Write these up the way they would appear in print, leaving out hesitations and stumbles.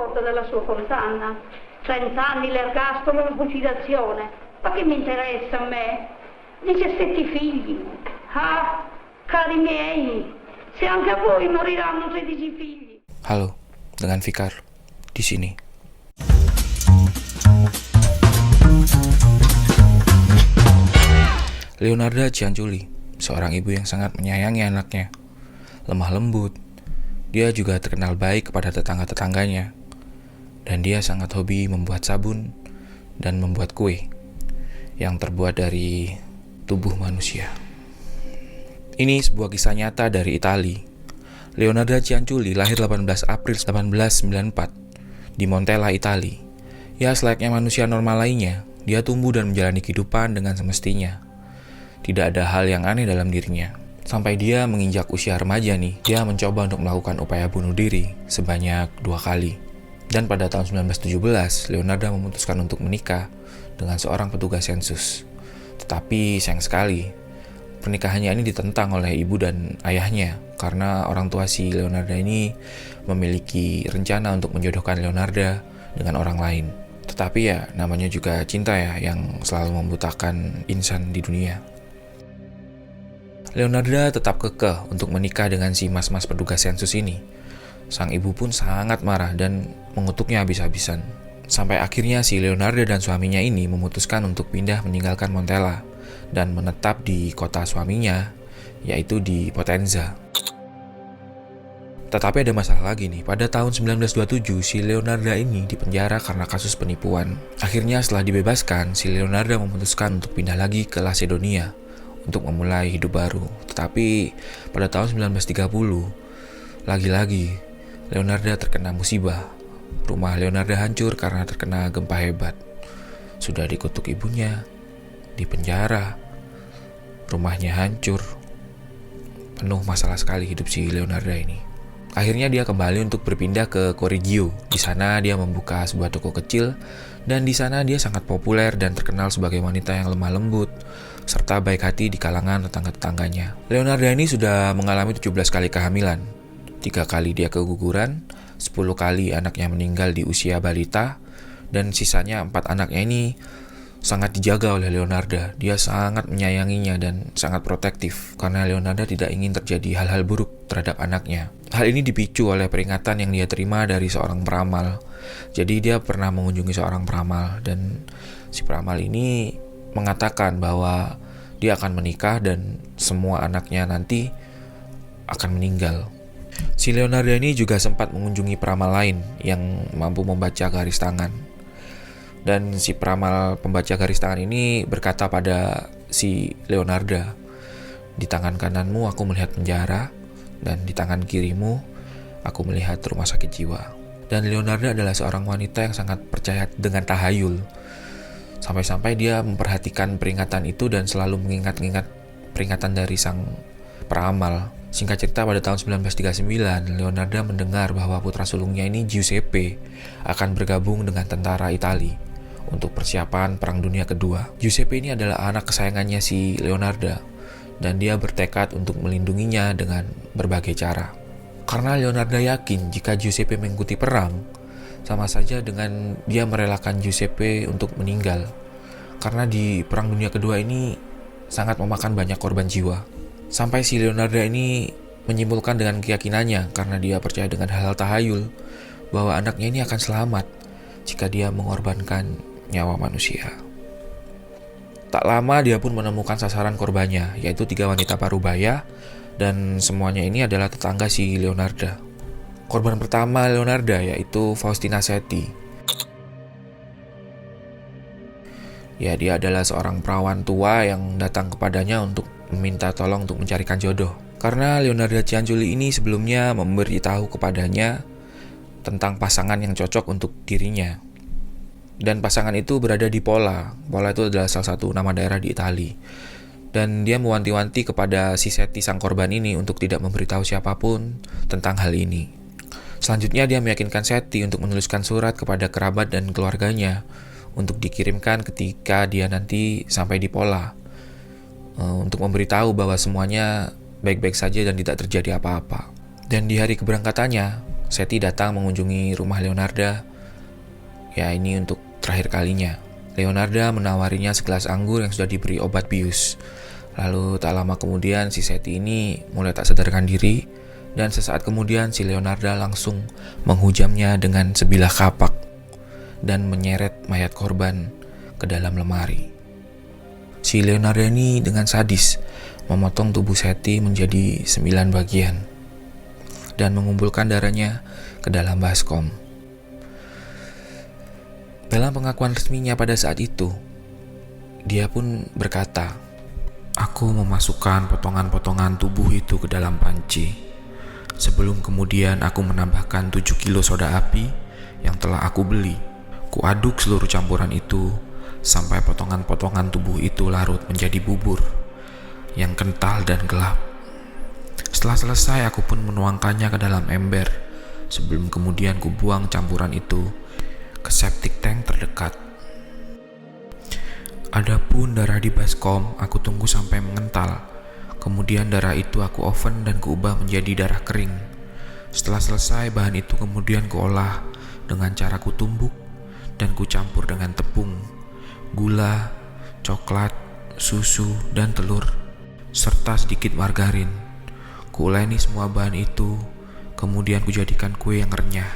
importa della sua condanna? 30 anni l'ergastolo e fucilazione. Ma che mi interessa a me? 17 figli. Ah, cari miei, se anche a voi moriranno 13 figli. Halo, dengan Fikar di sini. Leonarda Cianciulli, seorang ibu yang sangat menyayangi anaknya. Lemah lembut, dia juga terkenal baik kepada tetangga-tetangganya. Dan dia sangat hobi membuat sabun dan membuat kue yang terbuat dari tubuh manusia. Ini sebuah kisah nyata dari Italia. Leonarda Cianciulli lahir 18 April 1894 di Montella, Italia. Ya, selayaknya manusia normal lainnya, dia tumbuh dan menjalani kehidupan dengan semestinya. Tidak ada hal yang aneh dalam dirinya. Sampai dia menginjak usia remaja nih, dia mencoba untuk melakukan upaya bunuh diri sebanyak 2 kali. Dan pada tahun 1917, Leonarda memutuskan untuk menikah dengan seorang petugas sensus. Tetapi sayang sekali, pernikahannya ini ditentang oleh ibu dan ayahnya karena orang tua si Leonarda ini memiliki rencana untuk menjodohkan Leonarda dengan orang lain. Tetapi ya, namanya juga cinta ya yang selalu membutakan insan di dunia. Leonarda tetap kekeh untuk menikah dengan si mas-mas petugas sensus ini. Sang ibu pun sangat marah dan mengutuknya habis-habisan. Sampai akhirnya si Leonarda dan suaminya ini memutuskan untuk pindah meninggalkan Montella dan menetap di kota suaminya, yaitu di Potenza. Tetapi ada masalah lagi nih, pada tahun 1927 si Leonarda ini dipenjara karena kasus penipuan. Akhirnya setelah dibebaskan, si Leonarda memutuskan untuk pindah lagi ke Lasedonia untuk memulai hidup baru. Tetapi pada tahun 1930, lagi-lagi Leonarda terkena musibah. Rumah Leonarda hancur karena terkena gempa hebat. Sudah dikutuk ibunya, dipenjara, rumahnya hancur. Penuh masalah sekali hidup si Leonarda ini. Akhirnya dia kembali untuk berpindah ke Correggio. Di sana dia membuka sebuah toko kecil dan di sana dia sangat populer dan terkenal sebagai wanita yang lemah lembut serta baik hati di kalangan tetangga-tetangganya. Leonarda ini sudah mengalami 17 kali kehamilan. 3 kali dia keguguran, 10 kali anaknya meninggal di usia balita, dan sisanya 4 anaknya ini sangat dijaga oleh Leonarda. Dia sangat menyayanginya dan sangat protektif karena Leonarda tidak ingin terjadi hal-hal buruk terhadap anaknya. Hal ini dipicu oleh peringatan yang dia terima dari seorang peramal. Jadi dia pernah mengunjungi seorang peramal dan si peramal ini mengatakan bahwa dia akan menikah dan semua anaknya nanti akan meninggal. Si Leonarda ini juga sempat mengunjungi peramal lain yang mampu membaca garis tangan. Dan si peramal pembaca garis tangan ini berkata pada si Leonarda, "Di tangan kananmu aku melihat penjara, dan di tangan kirimu aku melihat rumah sakit jiwa." Dan Leonarda adalah seorang wanita yang sangat percaya dengan tahayul. Sampai-sampai dia memperhatikan peringatan itu dan selalu mengingat-ingat peringatan dari sang peramal. Singkat cerita, pada tahun 1939, Leonarda mendengar bahwa putra sulungnya ini Giuseppe akan bergabung dengan tentara Italia untuk persiapan Perang Dunia Kedua. Giuseppe ini adalah anak kesayangannya si Leonarda dan dia bertekad untuk melindunginya dengan berbagai cara. Karena Leonarda yakin jika Giuseppe mengikuti perang, sama saja dengan dia merelakan Giuseppe untuk meninggal. Karena di Perang Dunia Kedua ini sangat memakan banyak korban jiwa. Sampai si Leonarda ini menyimpulkan dengan keyakinannya karena dia percaya dengan hal-hal tahayul bahwa anaknya ini akan selamat jika dia mengorbankan nyawa manusia. Tak lama dia pun menemukan sasaran korbannya, yaitu 3 wanita parubaya, dan semuanya ini adalah tetangga si Leonarda. Korban pertama Leonarda yaitu Faustina Setti. Ya, dia adalah seorang perawan tua yang datang kepadanya untuk meminta tolong untuk mencarikan jodoh. Karena Leonarda Cianciulli ini sebelumnya memberitahu kepadanya tentang pasangan yang cocok untuk dirinya. Dan pasangan itu berada di Pola. Pola itu adalah salah satu nama daerah di Italia. Dan dia mewanti-wanti kepada si Setti sang korban ini untuk tidak memberitahu siapapun tentang hal ini. Selanjutnya dia meyakinkan Setti untuk menuliskan surat kepada kerabat dan keluarganya untuk dikirimkan ketika dia nanti sampai di Pola. Untuk memberitahu bahwa semuanya baik-baik saja dan tidak terjadi apa-apa. Dan di hari keberangkatannya, Seti datang mengunjungi rumah Leonarda. Ya, ini untuk terakhir kalinya. Leonarda menawarinya segelas anggur yang sudah diberi obat bius. Lalu tak lama kemudian si Seti ini mulai tak sadarkan diri, dan sesaat kemudian si Leonarda langsung menghujamnya dengan sebilah kapak dan menyeret mayat korban ke dalam lemari. Si Leonarda ini dengan sadis memotong tubuh Seti menjadi 9 bagian dan mengumpulkan darahnya ke dalam baskom. Dalam pengakuan resminya pada saat itu, dia pun berkata, "Aku memasukkan potongan-potongan tubuh itu ke dalam panci. Sebelum kemudian aku menambahkan 7 kilo soda api yang telah aku beli. Kuaduk seluruh campuran itu sampai potongan-potongan tubuh itu larut menjadi bubur yang kental dan gelap. Setelah selesai, aku pun menuangkannya ke dalam ember. Sebelum kemudian kubuang campuran itu ke septic tank terdekat. Adapun darah di baskom, aku tunggu sampai mengental. Kemudian darah itu aku oven dan kuubah menjadi darah kering. Setelah selesai, bahan itu kemudian kuolah dengan cara kutumbuk dan kucampur dengan tepung, gula, coklat, susu, dan telur, serta sedikit margarin. Kuuleni semua bahan itu, kemudian kujadikan kue yang renyah.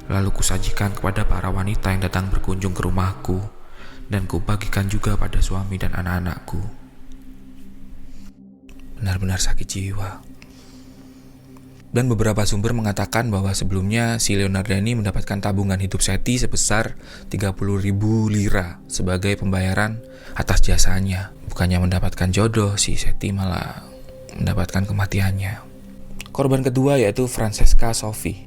Lalu kusajikan kepada para wanita yang datang berkunjung ke rumahku, dan kubagikan juga pada suami dan anak-anakku." Benar-benar sakit jiwa. Dan beberapa sumber mengatakan bahwa sebelumnya si Leonarda ini mendapatkan tabungan hidup Seti sebesar 30.000 lira sebagai pembayaran atas jasanya. Bukannya mendapatkan jodoh, si Seti malah mendapatkan kematiannya. Korban kedua yaitu Francesca Sophie.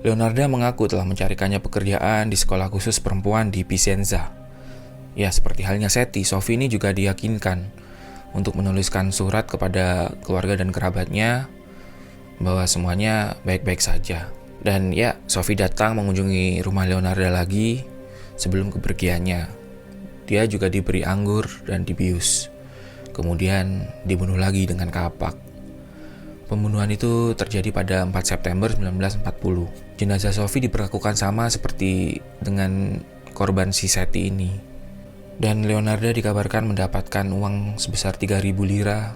Leonarda mengaku telah mencarikannya pekerjaan di sekolah khusus perempuan di Piacenza. Ya, seperti halnya Seti, Sophie ini juga diyakinkan untuk menuliskan surat kepada keluarga dan kerabatnya bahwa semuanya baik-baik saja. Dan ya, Sophie datang mengunjungi rumah Leonarda lagi sebelum kepergiannya. Dia juga diberi anggur dan dibius. Kemudian dibunuh lagi dengan kapak. Pembunuhan itu terjadi pada 4 September 1940. Jenazah Sophie diperlakukan sama seperti dengan korban si Seti ini. Dan Leonarda dikabarkan mendapatkan uang sebesar 3.000 lira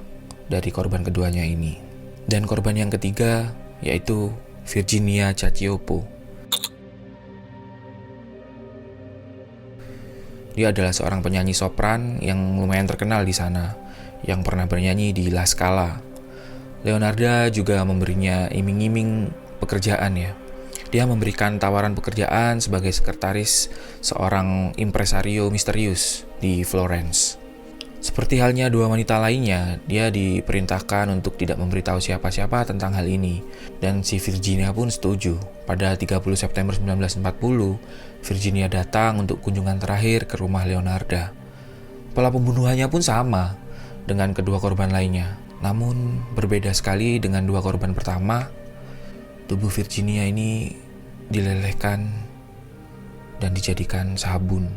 dari korban keduanya ini. Dan korban yang ketiga yaitu Virginia Cacioppo. Dia adalah seorang penyanyi sopran yang lumayan terkenal di sana, yang pernah bernyanyi di La Scala. Leonarda juga memberinya iming-iming pekerjaan ya. Dia memberikan tawaran pekerjaan sebagai sekretaris seorang impresario misterius di Florence. Seperti halnya dua wanita lainnya, dia diperintahkan untuk tidak memberitahu siapa-siapa tentang hal ini. Dan si Virginia pun setuju. Pada 30 September 1940, Virginia datang untuk kunjungan terakhir ke rumah Leonarda. Pola pembunuhannya pun sama dengan kedua korban lainnya. Namun berbeda sekali dengan dua korban pertama. Tubuh Virginia ini dilelehkan dan dijadikan sabun.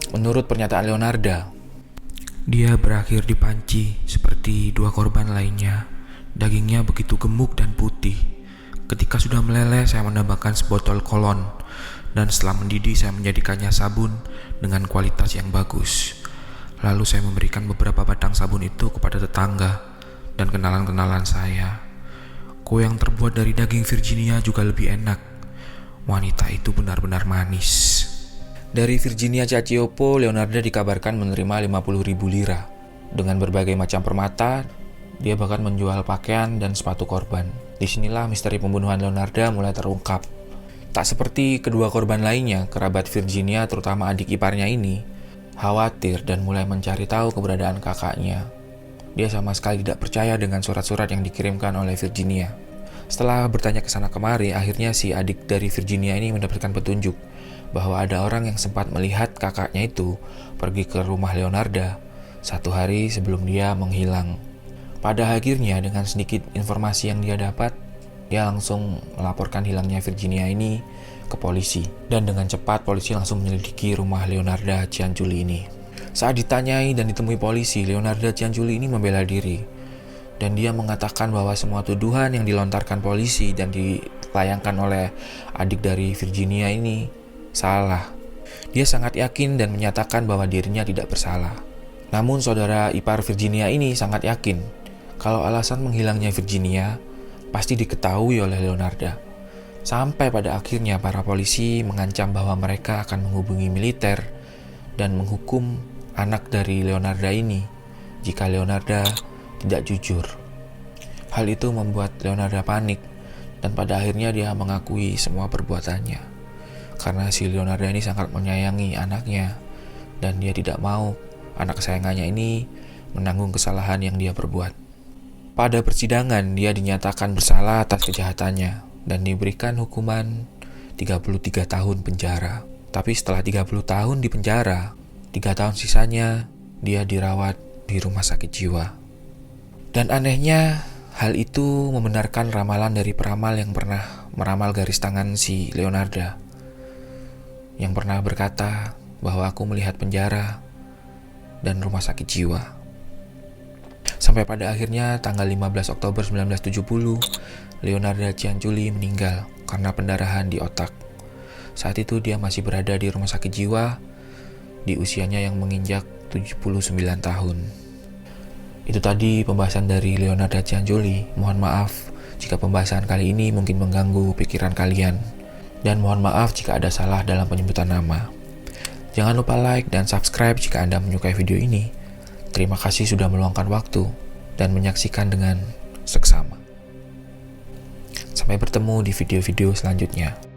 Menurut pernyataan Leonarda, dia berakhir di panci seperti dua korban lainnya. Dagingnya begitu gemuk dan putih. Ketika sudah meleleh, saya menambahkan sebotol kolon, dan setelah mendidih saya menjadikannya sabun dengan kualitas yang bagus. Lalu saya memberikan beberapa batang sabun itu kepada tetangga dan kenalan-kenalan saya. Kue yang terbuat dari daging Virginia juga lebih enak. Wanita itu benar-benar manis. Dari Virginia Cacioppo, Leonarda dikabarkan menerima 50.000 lira. Dengan berbagai macam permata, dia bahkan menjual pakaian dan sepatu korban. Disinilah misteri pembunuhan Leonarda mulai terungkap. Tak seperti kedua korban lainnya, kerabat Virginia, terutama adik iparnya ini, khawatir dan mulai mencari tahu keberadaan kakaknya. Dia sama sekali tidak percaya dengan surat-surat yang dikirimkan oleh Virginia. Setelah bertanya ke sana kemari, akhirnya si adik dari Virginia ini mendapatkan petunjuk bahwa ada orang yang sempat melihat kakaknya itu pergi ke rumah Leonarda 1 hari sebelum dia menghilang. Pada akhirnya, dengan sedikit informasi yang dia dapat, dia langsung melaporkan hilangnya Virginia ini ke polisi. Dan dengan cepat polisi langsung menyelidiki rumah Leonarda Cianciulli ini. Saat ditanyai dan ditemui polisi, Leonarda Cianciulli ini membela diri. Dan dia mengatakan bahwa semua tuduhan yang dilontarkan polisi dan dilayangkan oleh adik dari Virginia ini salah. Dia sangat yakin dan menyatakan bahwa dirinya tidak bersalah. Namun saudara ipar Virginia ini sangat yakin kalau alasan menghilangnya Virginia pasti diketahui oleh Leonarda. Sampai pada akhirnya para polisi mengancam bahwa mereka akan menghubungi militer dan menghukum anak dari Leonarda ini jika Leonarda tidak jujur. Hal itu membuat Leonarda panik dan pada akhirnya dia mengakui semua perbuatannya. Karena si Leonarda ini sangat menyayangi anaknya dan dia tidak mau anak kesayangannya ini menanggung kesalahan yang dia perbuat. Pada persidangan dia dinyatakan bersalah atas kejahatannya dan diberikan hukuman 33 tahun penjara. Tapi setelah 30 tahun di penjara, 3 tahun sisanya dia dirawat di rumah sakit jiwa. Dan anehnya, hal itu membenarkan ramalan dari peramal yang pernah meramal garis tangan si Leonarda, yang pernah berkata bahwa aku melihat penjara dan rumah sakit jiwa. Sampai pada akhirnya tanggal 15 Oktober 1970, Leonarda Cianculli meninggal karena pendarahan di otak. Saat itu dia masih berada di rumah sakit jiwa di usianya yang menginjak 79 tahun. Itu tadi pembahasan dari Leonarda Cianculli. Mohon maaf jika pembahasan kali ini mungkin mengganggu pikiran kalian. Dan mohon maaf jika ada salah dalam penyebutan nama. Jangan lupa like dan subscribe jika Anda menyukai video ini. Terima kasih sudah meluangkan waktu dan menyaksikan dengan seksama. Sampai bertemu di video-video selanjutnya.